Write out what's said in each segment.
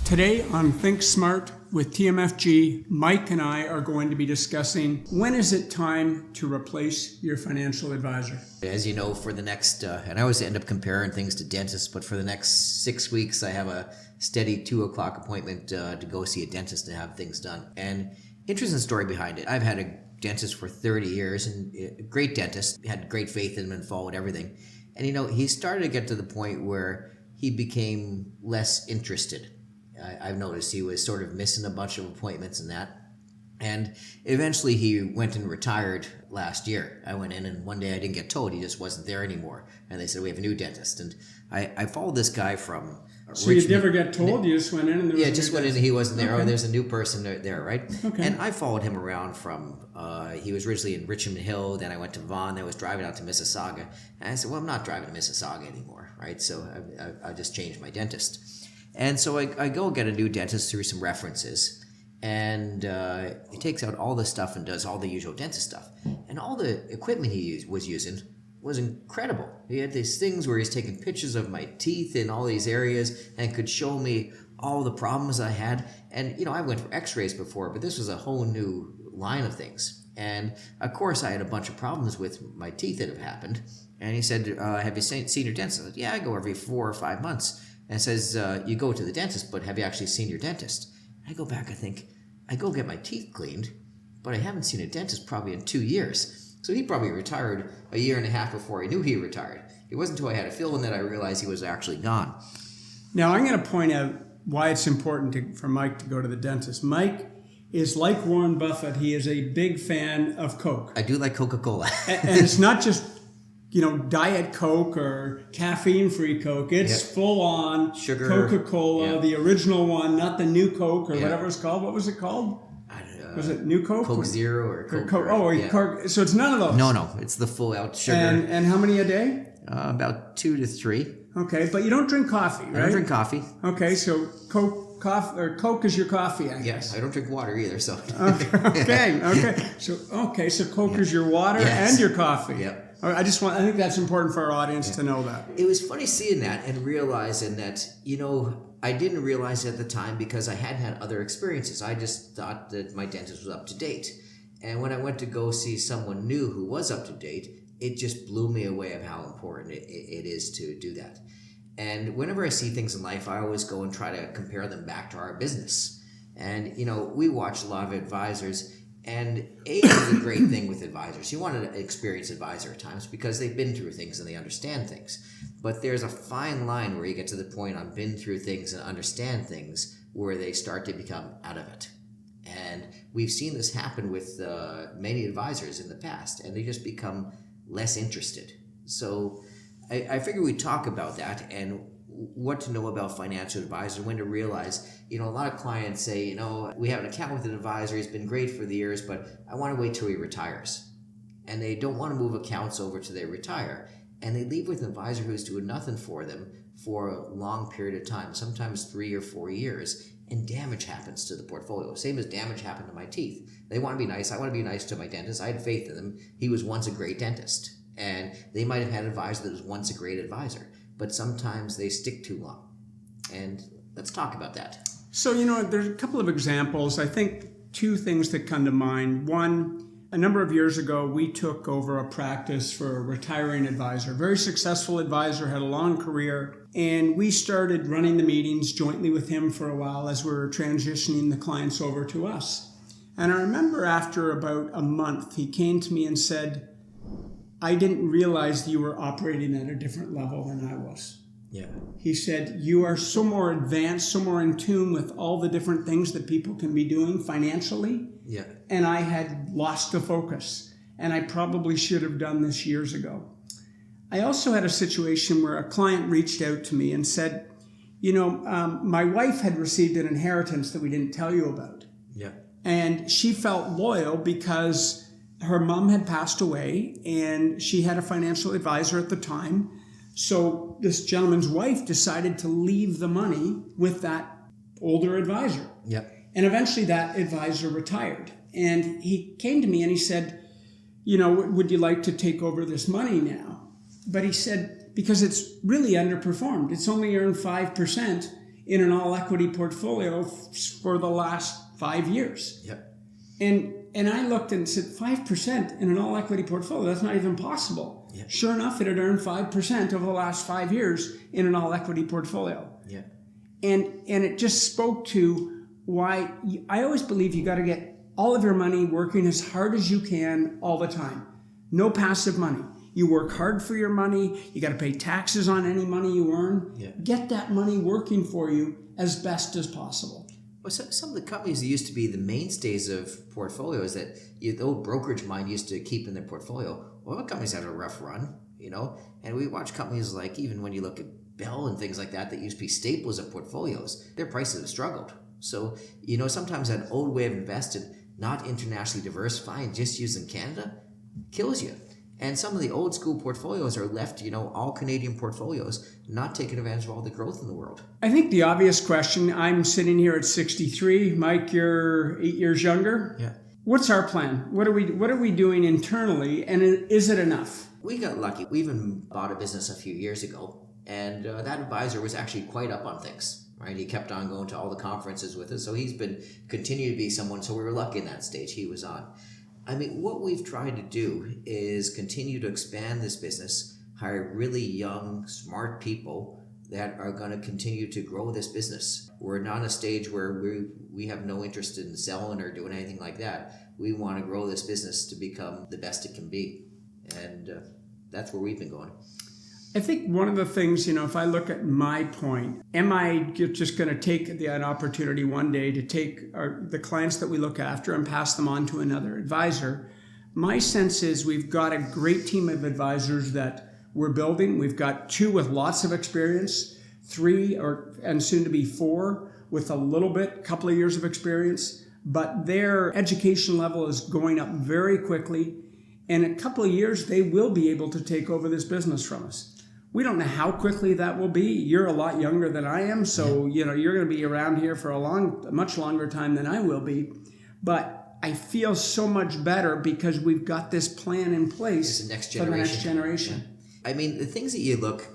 Today on Think Smart with TMFG, Mike and I are going to be discussing when is it time to replace your financial advisor. As you know, for the next, and I always end up comparing things to dentists, but for the next 6 weeks, I have a steady 2 o'clock appointment to go see a dentist to have things done. And interesting story behind it. I've had a dentist for 30 years and a great dentist, had great faith in him and followed everything. And he started to get to the point where he became less interested. I've noticed he was sort of missing a bunch of appointments and that. And eventually he went and retired last year. I went in and one day I didn't get told he just wasn't there anymore. And they said, we have a new dentist. And I followed this guy from So Richmond. You never get told? You just went in and there was Yeah, just went in and he wasn't there. Okay. Oh, there's a new person there, right? Okay. And I followed him around from, he was originally in Richmond Hill, then I went to Vaughan, then I was driving out to Mississauga. And I said, well, I'm not driving to Mississauga anymore, right? So I just changed my dentist. And so I go get a new dentist through some references, and he takes out all the stuff and does all the usual dentist stuff. And all the equipment he was using was incredible. He had these things where he's taking pictures of my teeth in all these areas and could show me all the problems I had. And, I went for x-rays before, but this was a whole new line of things. And, of course, I had a bunch of problems with my teeth that have happened. And he said, have you seen your dentist? I said, yeah, I go every 4 or 5 months. And it says, you go to the dentist, but have you actually seen your dentist? I go back, I think, I go get my teeth cleaned, but I haven't seen a dentist probably in 2 years. So he probably retired a year and a half before I knew he retired. It wasn't until I had a fill-in that I realized he was actually gone. Now, I'm going to point out why it's important for Mike to go to the dentist. Mike is like Warren Buffett. He is a big fan of Coke. I do like Coca-Cola. And it's not just Diet Coke or caffeine-free Coke. It's full-on sugar Coca-Cola, the original one, not the new Coke or whatever it's called. What was it called? Was it New Coke? Coke Zero or Coke? Coke. So it's none of those? No. It's the full-out sugar. And how many a day? About 2 to 3. Okay, but you don't drink coffee, right? I don't drink coffee. Okay, so Coke is your coffee, I guess. I don't drink water either, so. Okay. So Coke is your water and your coffee. Yep. I think that's important for our audience to know that. It was funny seeing that and realizing that, I didn't realize it at the time because I hadn't had other experiences. I just thought that my dentist was up to date. And when I went to go see someone new who was up to date, it just blew me away of how important it is to do that. And whenever I see things in life, I always go and try to compare them back to our business. And, we watch a lot of advisors. And age is a great thing with advisors. You want an experienced advisor at times because they've been through things and they understand things. But there's a fine line where you get to the point on been through things and understand things where they start to become out of it. And we've seen this happen with many advisors in the past, and they just become less interested. So I figure we talk about that and what to know about financial advisors, when to realize, a lot of clients say, we have an account with an advisor, he's been great for the years, but I want to wait till he retires. And they don't want to move accounts over till they retire. And they leave with an advisor who's doing nothing for them for a long period of time, sometimes 3 or 4 years, and damage happens to the portfolio. Same as damage happened to my teeth. They want to be nice. I want to be nice to my dentist. I had faith in them. He was once a great dentist. And they might have had an advisor that was once a great advisor. But sometimes they stick too long. And let's talk about that. So, there's a couple of examples. I think 2 things that come to mind. One, a number of years ago, we took over a practice for a retiring advisor, very successful advisor, had a long career. And we started running the meetings jointly with him for a while as we were transitioning the clients over to us. And I remember after about a month, he came to me and said, I didn't realize you were operating at a different level than I was. Yeah. He said, you are so more advanced, so more in tune with all the different things that people can be doing financially. Yeah. And I had lost the focus. And I probably should have done this years ago. I also had a situation where a client reached out to me and said, my wife had received an inheritance that we didn't tell you about. Yeah. And she felt loyal because her mom had passed away and she had a financial advisor at the time. So this gentleman's wife decided to leave the money with that older advisor. Yep. And eventually that advisor retired. And he came to me and he said, would you like to take over this money now? But he said, because it's really underperformed. It's only earned 5%. in an all equity portfolio for the last 5 years. Yep. And I looked and said, 5% in an all equity portfolio, that's not even possible. Yep. Sure enough, it had earned 5% over the last 5 years in an all equity portfolio. Yeah. And it just spoke to why I always believe you got to get all of your money working as hard as you can all the time. No passive money. You work hard for your money. You got to pay taxes on any money you earn. Yeah. Get that money working for you as best as possible. Well, some of the companies that used to be the mainstays of portfolios that the old brokerage mind used to keep in their portfolio, oil companies had a rough run, and we watch companies like, even when you look at Bell and things like that used to be staples of portfolios, their prices have struggled. So, sometimes that old way of investing, not internationally diversifying, just using Canada, kills you. And some of the old school portfolios are left, all Canadian portfolios, not taking advantage of all the growth in the world. I think the obvious question, I'm sitting here at 63. Mike, you're 8 years younger. Yeah. What's our plan? What are we doing internally, and is it enough? We got lucky. We even bought a business a few years ago, and that advisor was actually quite up on things. Right, he kept on going to all the conferences with us, so he's been continued to be someone. So we were lucky in that stage he was on. I mean, what we've tried to do is continue to expand this business, hire really young, smart people that are going to continue to grow this business. We're not in a stage where we have no interest in selling or doing anything like that. We want to grow this business to become the best it can be, and that's where we've been going. I think one of the things, if I look at my point, am I just going to take an opportunity one day to take the clients that we look after and pass them on to another advisor? My sense is we've got a great team of advisors that we're building. We've got 2 with lots of experience, 3 and soon to be 4 with a couple of years of experience, but their education level is going up very quickly. In a couple of years, they will be able to take over this business from us. We don't know how quickly that will be. You're a lot younger than I am, so you're going to be around here for a much longer time than I will be. But I feel so much better because we've got this plan in place for the next generation. I mean, the things that you look,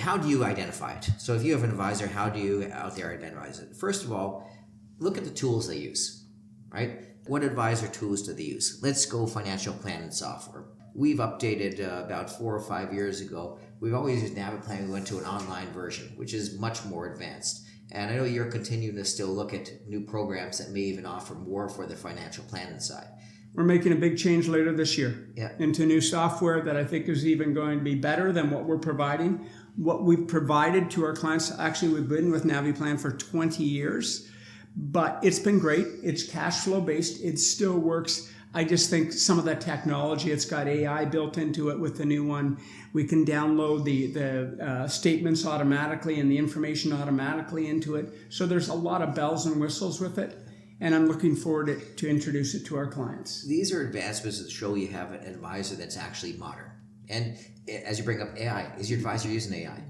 how do you identify it? So if you have an advisor, how do you out there identify it? First of all, look at the tools they use, right? What advisor tools do they use? Let's go financial planning software. We've updated about 4 or 5 years ago. We've always used Naviplan. We went to an online version, which is much more advanced. And I know you're continuing to still look at new programs that may even offer more for the financial planning side. We're making a big change later this year into new software that I think is even going to be better than what we're providing. What we've provided to our clients, actually we've been with Naviplan for 20 years, but it's been great. It's cash flow based. It still works. I just think some of that technology, it's got AI built into it with the new one. We can download the statements automatically and the information automatically into it. So there's a lot of bells and whistles with it. And I'm looking forward to introduce it to our clients. These are advancements that show you have an advisor that's actually modern. And as you bring up AI, is your advisor using AI?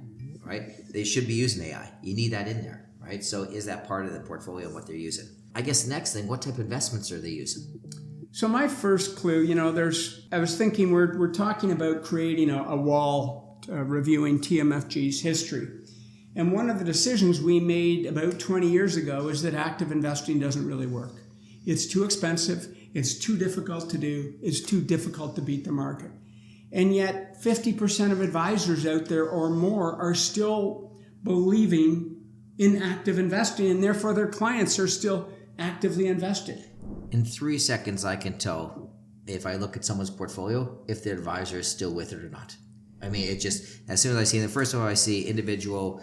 Right? They should be using AI. You need that in there, right? So is that part of the portfolio of what they're using? I guess the next thing, what type of investments are they using? So my first clue, I was thinking we're talking about creating a wall reviewing TMFG's history. And one of the decisions we made about 20 years ago is that active investing doesn't really work. It's too expensive. It's too difficult to do. It's too difficult to beat the market. And yet 50% of advisors out there or more are still believing in active investing, and therefore their clients are still actively invested. In 3 seconds, I can tell if I look at someone's portfolio, if their advisor is still with it or not. I mean, it just, as soon as I see them, first of all, I see individual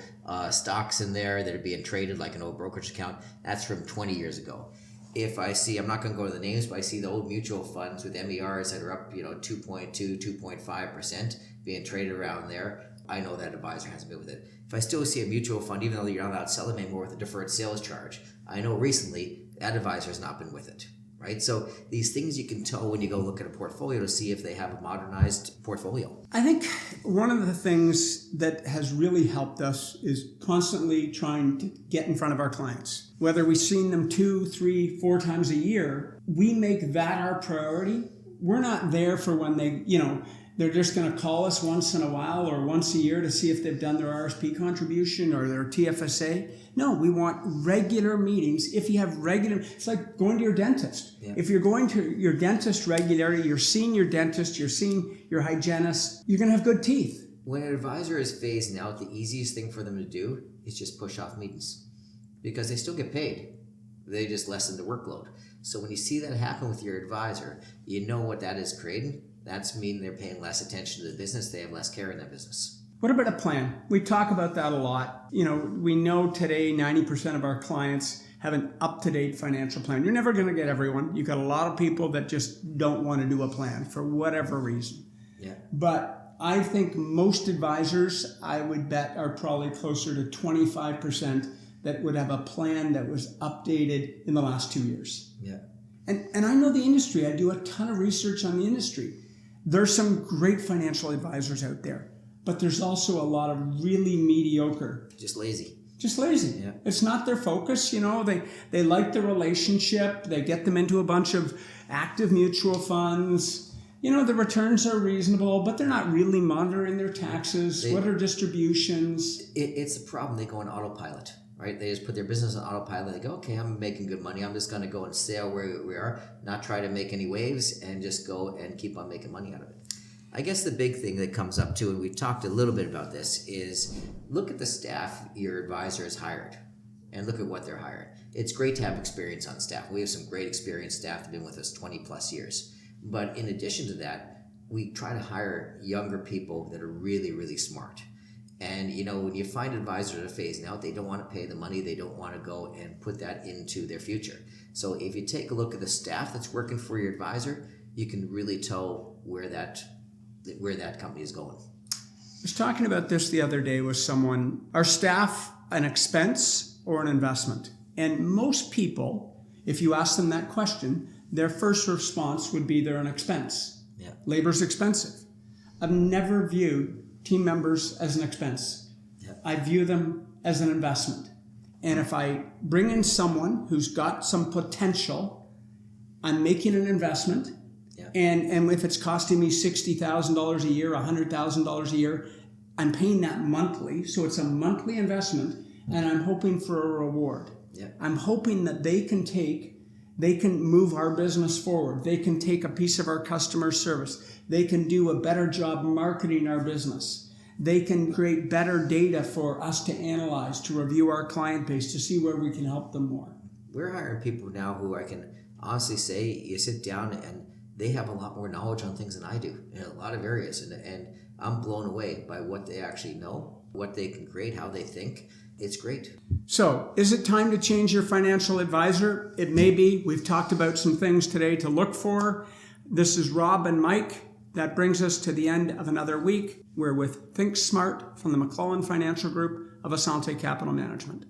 stocks in there that are being traded like an old brokerage account. That's from 20 years ago. If I see, I'm not going to go to the names, but I see the old mutual funds with MERs that are up, 2.2, 2.5% being traded around there, I know that advisor hasn't been with it. If I still see a mutual fund, even though you're not allowed to sell them anymore with a deferred sales charge, I know recently that advisor has not been with it. Right? So these things you can tell when you go look at a portfolio to see if they have a modernized portfolio. I think one of the things that has really helped us is constantly trying to get in front of our clients. Whether we've seen them 2, 3, 4 times a year, we make that our priority. We're not there for when they, they're just going to call us once in a while or once a year to see if they've done their RSP contribution or their TFSA. No, we want regular meetings. If you have regular, it's like going to your dentist. Yeah. If you're going to your dentist regularly, you're seeing your dentist, you're seeing your hygienist, you're going to have good teeth. When an advisor is phasing out, the easiest thing for them to do is just push off meetings because they still get paid. They just lessen the workload. So when you see that happen with your advisor, you know what that is creating. That's meaning they're paying less attention to the business. They have less care in that business. What about a plan? We talk about that a lot. You know, we know today 90% of our clients have an up-to-date financial plan. You're never going to get everyone. You've got a lot of people that just don't want to do a plan for whatever reason. Yeah. But I think most advisors, I would bet, are probably closer to 25% that would have a plan that was updated in the last 2 years. Yeah. And I know the industry. I do a ton of research on the industry. There's some great financial advisors out there, but there's also a lot of really mediocre. Just lazy. Just lazy. Yeah. It's not their focus. You know, they like the relationship. They get them into a bunch of active mutual funds. You know, the returns are reasonable, but they're not really monitoring their taxes. What are distributions? It's a problem. They go on autopilot, right? They just put their business on autopilot. They go, okay, I'm making good money. I'm just going to go and stay out where we are, not try to make any waves, and just go and keep on making money out of it. I guess the big thing that comes up too, and we talked a little bit about this, is look at the staff your advisor has hired and look at what they're hired. It's great to have experience on staff. We have some great experienced staff that have been with us 20 plus years. But in addition to that, we try to hire younger people that are really, really smart. And, you know, when you find advisors that are phasing out, they don't want to pay the money. They don't want to go and put that into their future. So if you take a look at the staff that's working for your advisor, you can really tell where that company is going. I was talking about this the other day with someone. Are staff an expense or an investment? And most people, if you ask them that question, their first response would be they're an expense. Yeah. Labor's expensive. I've never viewed team members as an expense. Yeah. I view them as an investment. And if I bring in someone who's got some potential, I'm making an investment. Yeah. And if it's costing me $60,000 a year, $100,000 a year, I'm paying that monthly. So it's a monthly investment, and I'm hoping for a reward. Yeah. I'm hoping that they can move our business forward. They can take a piece of our customer service. They can do a better job marketing our business. They can create better data for us to analyze, to review our client base, to see where we can help them more. We're hiring people now who I can honestly say you sit down and they have a lot more knowledge on things than I do in a lot of areas. And I'm blown away by what they actually know, what they can create, how they think. It's great. So, is it time to change your financial advisor? It may be. We've talked about some things today to look for. This is Rob and Mike. That brings us to the end of another week. We're with Think Smart from the McClelland Financial Group of Asante Capital Management.